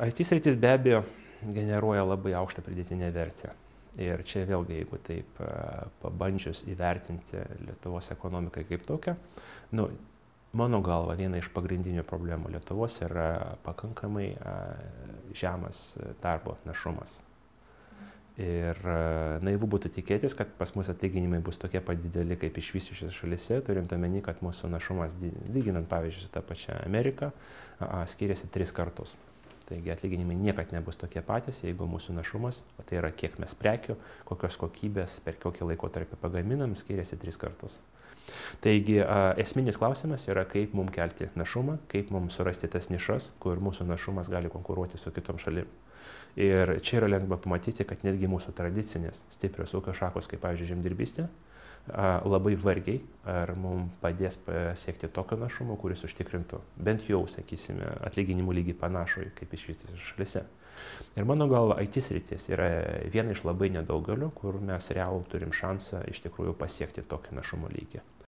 IT sritis be abejo generuoja labai aukštą pridėtinę vertę. Ir čia vėlgi, jeigu taip pabandžius įvertinti Lietuvos ekonomikai kaip tokią, mano galva, viena iš pagrindinių problemų Lietuvos yra pakankamai žemas darbo našumas. Ir naivu būtų tikėtis, kad pas mus atlyginimai bus tokie pat dideli kaip išvystyčiose šalyse, turint omeny, kad mūsų našumas, lyginant pavyzdžiui su ta pačia Amerika, skiriasi 3 kartus. Taigi atlyginimai niekad nebus tokie patys, jeigu mūsų našumas, o tai yra kiek mes prekių, kokios kokybės, per kokį laikotarpį pagaminam, skiriasi 3 kartus. Taigi esminis klausimas yra, kaip mums kelti našumą, kaip mums surasti tas nišas, kur mūsų našumas gali konkuruoti su kitom šalim. Ir čia yra lengva pamatyti, kad netgi mūsų tradicinės stiprios ūkio šakos, kaip pavyzdžiui žemdirbystė, labai vargiai ar mums padės pasiekti tokio našumo, kuris užtikrintų bent jau, sakysime, atlyginimų lygį panašų kaip išvystytose šalyse. Ir mano galva, IT sritis yra viena iš labai nedaugelio, kur mes realų turim šansą iš tikrųjų pasiekti tokį našumo lygį.